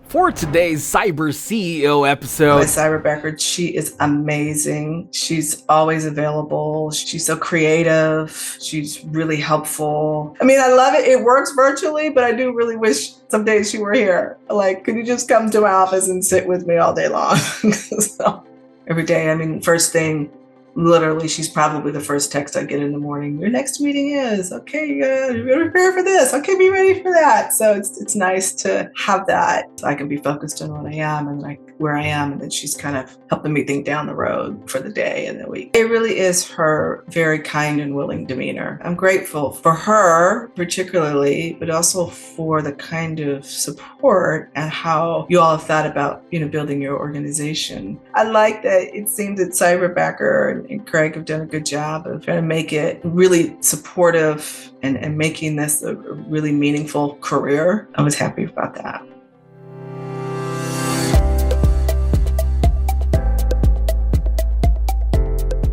For today's Cyber CEO My episode, Cyberbacker, she is amazing. She's always available. She's so creative. She's really helpful. I mean, I love it. It works virtually, but I do really wish some days she were here. Like, could you just come to my office and sit with me all day long? So, every day, I mean, first thing, literally, she's probably the first text I get in the morning. Your next meeting is, okay, you gotta prepare for this. Okay, be ready for that. So it's nice to have that. I can be focused on what I am and like where I am, and then she's kind of helping me think down the road for the day and the week. It really is her very kind and willing demeanor. I'm grateful for her particularly, but also for the kind of support and how you all have thought about, building your organization. I like that it seems that Cyberbacker and Craig have done a good job of trying to make it really supportive and making this a really meaningful career. I was happy about that.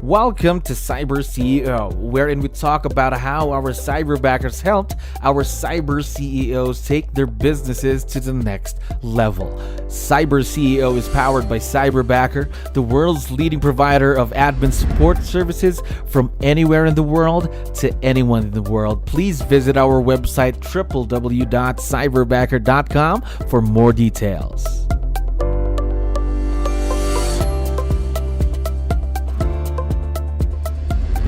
welcome to Cyber CEO, wherein we talk about how our cyberbackers helped our cyber CEOs take their businesses to the next level. Cyber CEO is powered by Cyberbacker, the world's leading provider of admin support services from anywhere in the world to anyone in the world. Please visit our website www.cyberbacker.com for more details.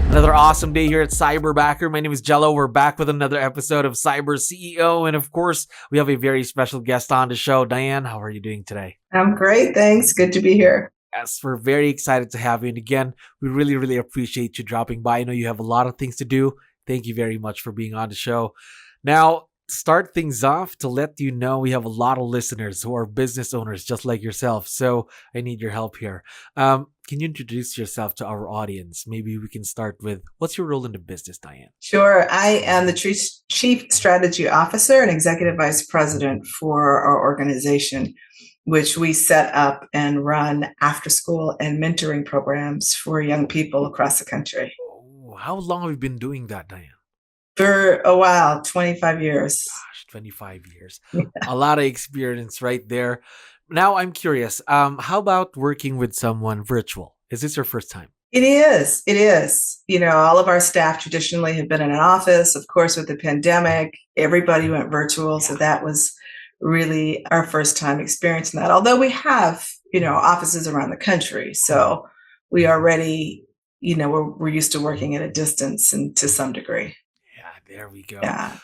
Another awesome day here at Cyberbacker. My name is Jello. We're back with another episode of Cyber CEO. And of course, we have a very special guest on the show. Diane, how are you doing today? I'm great. Thanks. Good to be here. Yes, we're very excited to have you. And again, we really appreciate you dropping by. I know you have a lot of things to do. Thank you very much for being on the show. Now, to start things off, to let you know, we have a lot of listeners who are business owners just like yourself. So I need your help here. Can you introduce yourself to our audience? Maybe we can start with, what's your role in the business, Diane? Sure. I am the Chief Strategy Officer and Executive Vice President for our organization, which we set up and run after school and mentoring programs for young people across the country. Oh, how long have you been doing that, Diane? For a while, 25 years. Gosh, 25 years. A lot of experience right there. Now I'm curious, how about working with someone virtual? Is this your first time? It is. It is. All of our staff traditionally have been in an office. Of course, with the pandemic, everybody went virtual. So that was really our first time experiencing that. Although we have, offices around the country. So we already, we're used to working at a distance and to some degree. Yeah, there we go. Yeah.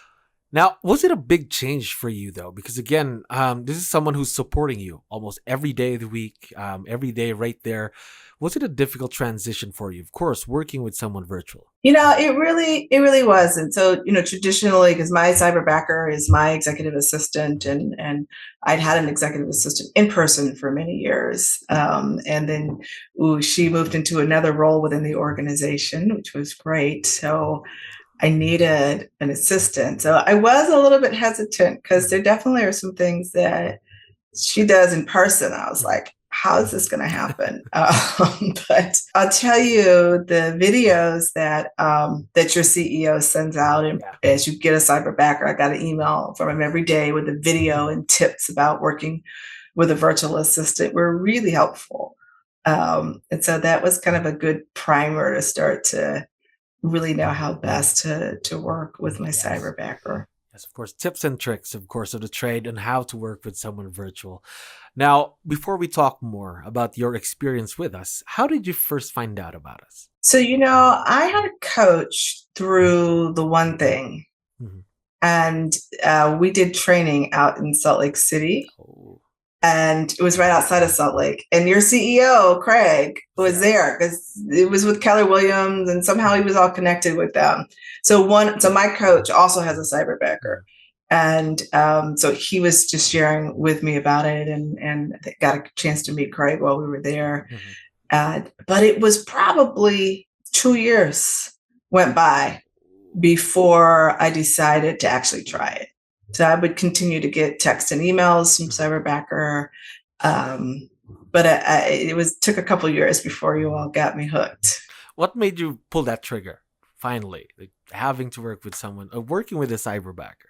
Now, was it a big change for you, though? Because again, this is someone who's supporting you almost every day of the week, every day right there. Was it a difficult transition for you? Of course, working with someone virtual. It really wasn't. So, traditionally, because my cyberbacker is my executive assistant, and I'd had an executive assistant in person for many years. And then she moved into another role within the organization, which was great. So I needed an assistant. So I was a little bit hesitant because there definitely are some things that she does in person. I was like, how is this going to happen? But I'll tell you, the videos that your CEO sends out, and as you get a cyberbacker, I got an email from him every day with a video and tips about working with a virtual assistant were really helpful. And so that was kind of a good primer to start to really know how best to work with my cyberbacker. Yes, of course. Tips and tricks, of course, of the trade and how to work with someone virtual. Now, before we talk more about your experience with us, how did you first find out about us? So, I had a coach through the One Thing. Mm-hmm. And we did training out in Salt Lake City. Oh. And it was right outside of Salt Lake. And your CEO, Craig, was there because it was with Keller Williams, and somehow he was all connected with them. So my coach also has a cyberbacker. And so he was just sharing with me about it, and I got a chance to meet Craig while we were there. Mm-hmm. But it was probably 2 years went by before I decided to actually try it. So I would continue to get texts and emails from Cyberbacker, but it took a couple years before you all got me hooked. What made you pull that trigger? Finally, like having to work with someone, working with a cyberbacker.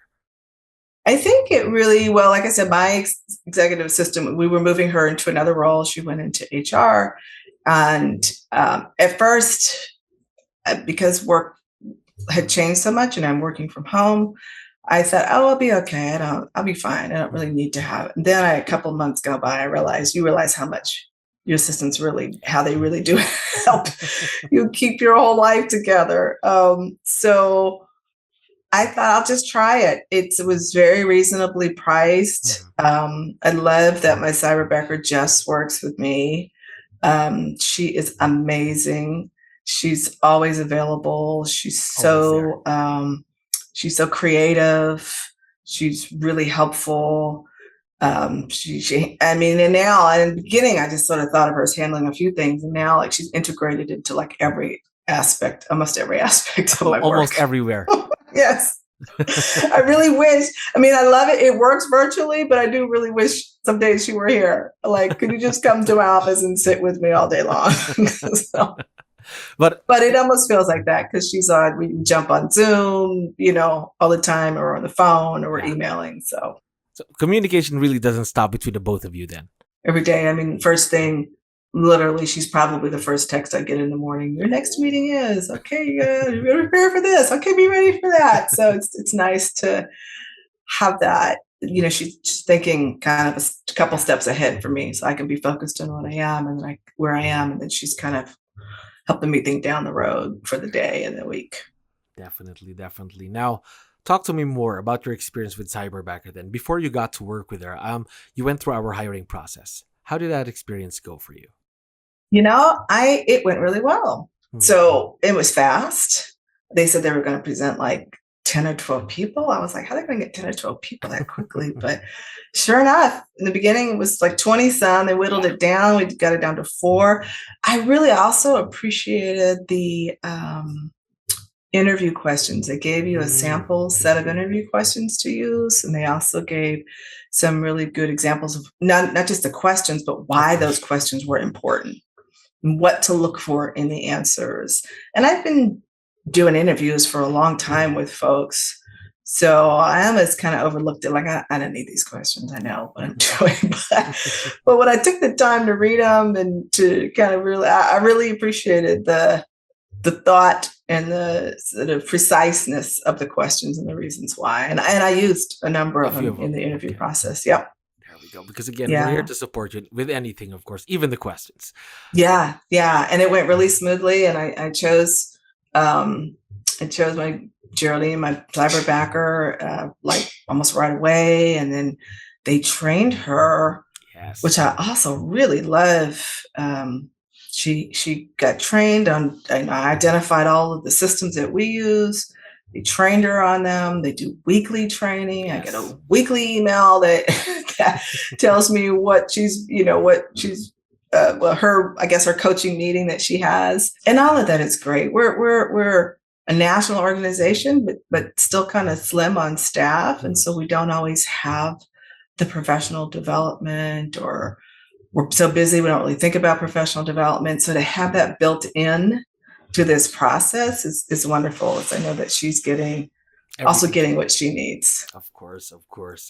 I think it really, well, like I said, my executive assistant, we were moving her into another role. She went into HR. And at first, because work had changed so much and I'm working from home, I thought, oh, I'll be okay. I'll be fine. I don't really need to have it. And then a couple of months go by, you realize how much your assistants really, how they really do help you keep your whole life together. So I thought I'll just try it. It was very reasonably priced. I love that my Cyberbacker just works with me. She is amazing. She's always available. She's so creative. She's really helpful. I mean, and now in the beginning, I just sort of thought of her as handling a few things, and now like she's integrated into like almost every aspect of my work. Almost everywhere. Yes. I really wish, I mean, I love it. It works virtually, but I do really wish some days she were here. Like, could you just come to my office and sit with me all day long? But it almost feels like that because we jump on Zoom, all the time, or on the phone, or we're emailing. So communication really doesn't stop between the both of you then? Every day. I mean, first thing, literally, she's probably the first text I get in the morning. Your next meeting is, okay, you're prepare for this. Okay, be ready for that. So it's nice to have that. She's thinking kind of a couple steps ahead for me, so I can be focused on what I am and where I am, and then she's kind of helping me think down the road for the day and the week. Definitely. Now, talk to me more about your experience with Cyberbacker then. Before you got to work with her, you went through our hiring process. How did that experience go for you? It went really well. So it was fast. They said they were going to present like 10 or 12 people. I was like, how are they going to get 10 or 12 people that quickly? But sure enough, in the beginning, it was like 20 some. They whittled it down. We got it down to 4. I really also appreciated the interview questions. They gave you a sample set of interview questions to use. And they also gave some really good examples of not just the questions, but why those questions were important and what to look for in the answers. And I've been doing interviews for a long time with folks. So I almost kind of overlooked it. Like, I don't need these questions. I know what I'm doing. But when I took the time to read them and to kind of I really appreciated the thought and the sort of preciseness of the questions and the reasons why. And I used a number of them in the interview process. Yep. There we go. Because again, we're here to support you with anything, of course, even the questions. Yeah. And it went really smoothly. And I chose my Geraldine, my Cyberbacker, like almost right away. And then they trained her, which I also really love. She got trained on, and I identified all of the systems that we use. They trained her on them. They do weekly training. I get a weekly email that tells me what she's, her coaching meeting that she has, and all of that is great. We're a national organization, but still kind of slim on staff, and so we don't always have the professional development, or we're so busy we don't really think about professional development. So to have that built in to this process is wonderful. As I know that she's getting what she needs. Of course.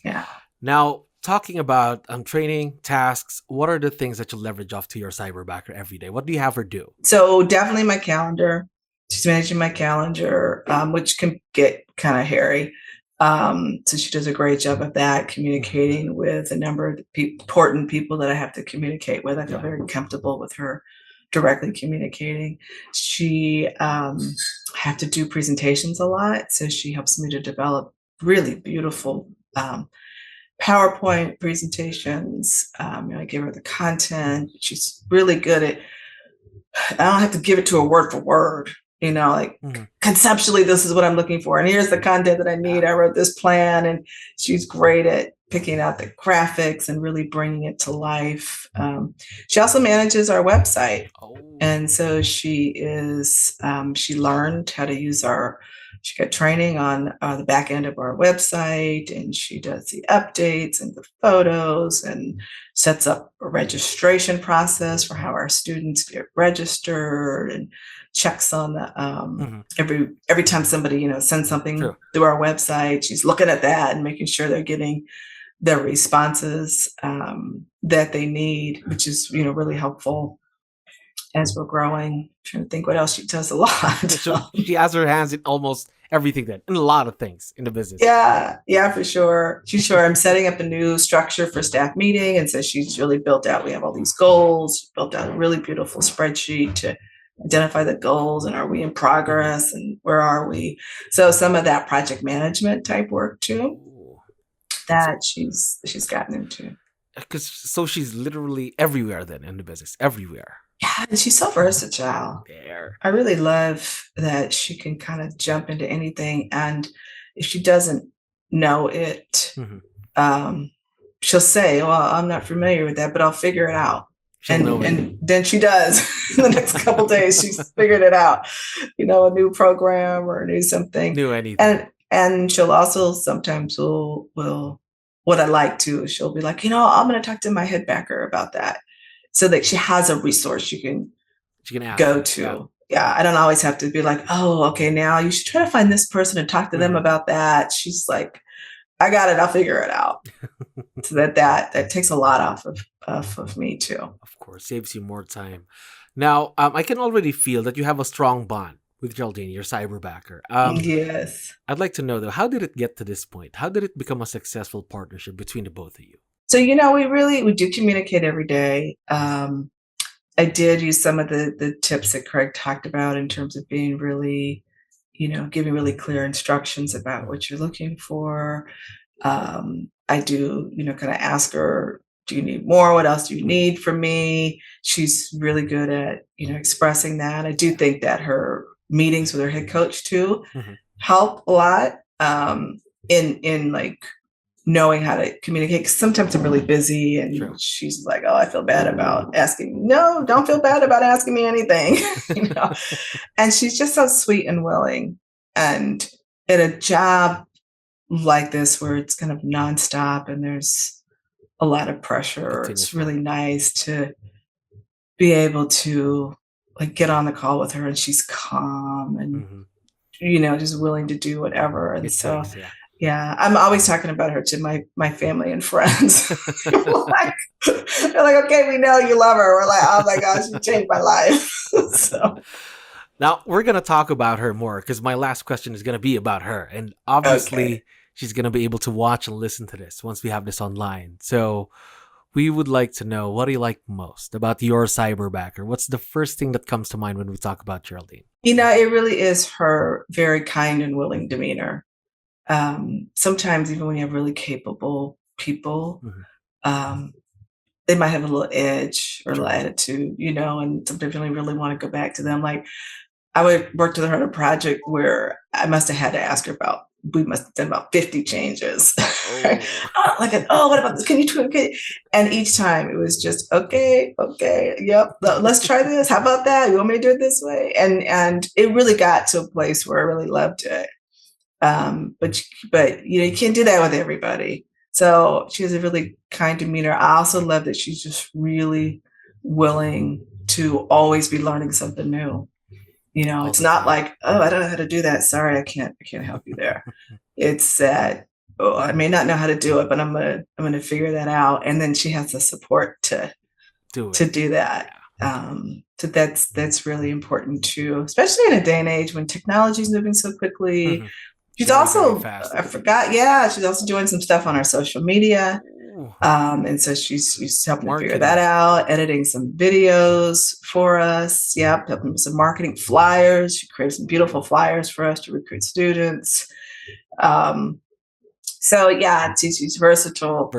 Yeah. Now, talking about training, tasks, what are the things that you leverage off to your Cyberbacker every day? What do you have her do? So definitely my calendar. She's managing my calendar, which can get kind of hairy. So she does a great job of that, communicating with a number of important people that I have to communicate with. I feel very comfortable with her directly communicating. She have to do presentations a lot, so she helps me to develop really beautiful PowerPoint presentations. I give her the content. She's really good at, I don't have to give it to her word for word, conceptually, this is what I'm looking for. And here's the content that I need. I wrote this plan, and she's great at picking out the graphics and really bringing it to life. She also manages our website. And so she learned how to use she got training on the back end of our website, and she does the updates and the photos and sets up a registration process for how our students get registered. And checks on the Mm-hmm. every time somebody, sends something True. through our website, she's looking at that and making sure they're getting the responses that they need, which is, really helpful as we're growing. I'm trying to think what else she does a lot. So she has her hands in almost everything then, in a lot of things in the business. Yeah, for sure. She's sure. I'm setting up a new structure for staff meeting. And so she's really built out, we have all these goals, built out a really beautiful spreadsheet to identify the goals and are we in progress and where are we? So some of that project management type work too, that she's gotten into. So she's literally everywhere then in the business, everywhere. Yeah, and she's so versatile. I really love that she can kind of jump into anything. And if she doesn't know it, she'll say, well, I'm not familiar with that, but I'll figure it out. And then she does. In the next couple days, she's figured it out. A new program or a new something. New anything. And she'll also sometimes will what I like to, she'll be like, I'm going to talk to my head backer about that. So that she has a resource she can go to. Yeah, I don't always have to be like, oh, okay, now you should try to find this person and talk to them about that. She's like, I got it, I'll figure it out. So that takes a lot off of me too. Of course, saves you more time. Now, I can already feel that you have a strong bond with Geraldine, your cyberbacker. Yes. I'd like to know though, how did it get to this point? How did it become a successful partnership between the both of you? So, we do communicate every day. I did use some of the tips that Craig talked about in terms of being really, giving really clear instructions about what you're looking for. I do, kind of ask her, do you need more? What else do you need from me? She's really good at, expressing that. I do think that her meetings with her head coach too help a lot in like, knowing how to communicate, because sometimes I'm really busy and she's like, oh, I feel bad about asking. No, don't feel bad about asking me anything. And she's just so sweet and willing. And at a job like this where it's kind of nonstop and there's a lot of pressure, it's really nice to be able to like get on the call with her and she's calm and just willing to do whatever. And yeah, I'm always talking about her to my family and friends. They're like, okay, we know you love her. We're like, oh my gosh, you changed my life. So now we're going to talk about her more because my last question is going to be about her. And obviously she's going to be able to watch and listen to this once we have this online. So we would like to know, what do you like most about your cyberbacker? What's the first thing that comes to mind when we talk about Geraldine? It really is her very kind and willing demeanor. Sometimes even when you have really capable people, they might have a little edge or a little attitude, and sometimes you really want to go back to them. Like I would work with her on a project where I must have had to ask her we must have done about 50 changes. What about this? Can you tweak it? And each time it was just, okay, yep, let's try this. How about that? You want me to do it this way? And it really got to a place where I really loved it. But you can't do that with everybody. So she has a really kind demeanor. I also love that she's just really willing to always be learning something new. It's not like, oh, I don't know how to do that. Sorry, I can't help you there. It's that, oh, I may not know how to do it, but I'm gonna figure that out. And then she has the support to do that. So that's really important too, especially in a day and age when technology is moving so quickly. She's also, I forgot, she's also doing some stuff on our social media. And so she's helping to figure that out, editing some videos for us. Yep, helping with some marketing flyers. She created some beautiful flyers for us to recruit students. So yeah, she's versatile,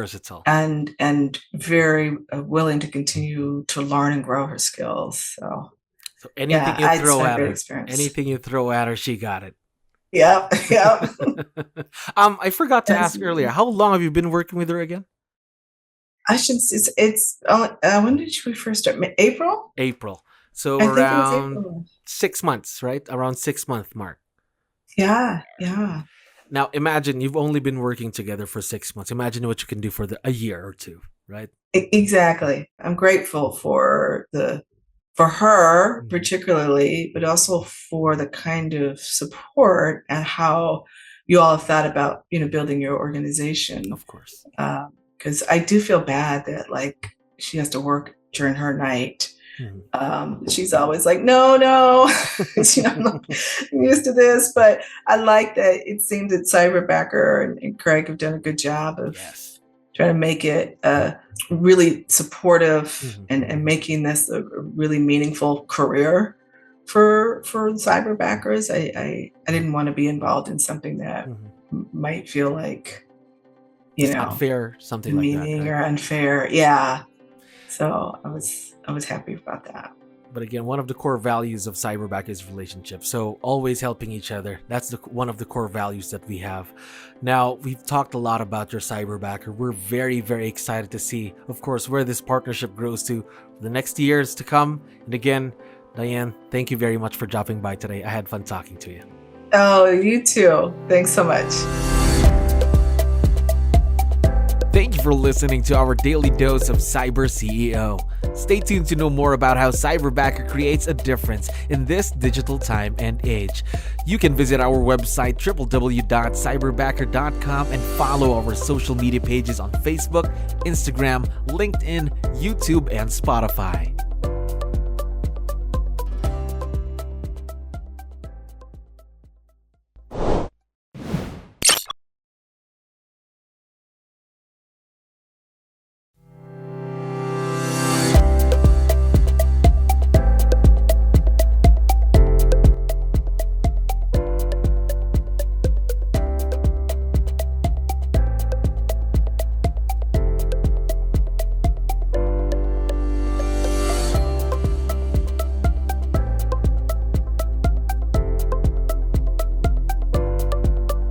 and very willing to continue to learn and grow her skills. So anything you throw at her, she got it. Yep. I forgot to ask earlier, how long have you been working with her again? I should. It's when did we first start? April. So around 6 months, right? Around 6 month mark. Yeah. Now imagine you've only been working together for 6 months. Imagine what you can do for a year or two, right? Exactly. I'm grateful for the for her particularly, but also for the kind of support and how you all have thought about, building your organization. Of course. Because I do feel bad that like she has to work during her night. She's always like, no, I'm not used to this, but I like that it seems that Cyberbacker and Craig have done a good job of trying to make it really supportive and making this a really meaningful career for cyberbackers. I didn't want to be involved in something that might feel like, it's unfair, something like that, right? or unfair. Yeah. So I was happy about that. But again, one of the core values of Cyberbacker is relationship. So always helping each other. That's one of the core values that we have. Now, we've talked a lot about your Cyberbacker. We're very, very excited to see, of course, where this partnership grows to for the next years to come. And again, Diane, thank you very much for dropping by today. I had fun talking to you. Oh, you too. Thanks so much. Thank you for listening to our daily dose of CyberCEO. Stay tuned to know more about how Cyberbacker creates a difference in this digital time and age. You can visit our website www.cyberbacker.com and follow our social media pages on Facebook, Instagram, LinkedIn, YouTube, and Spotify.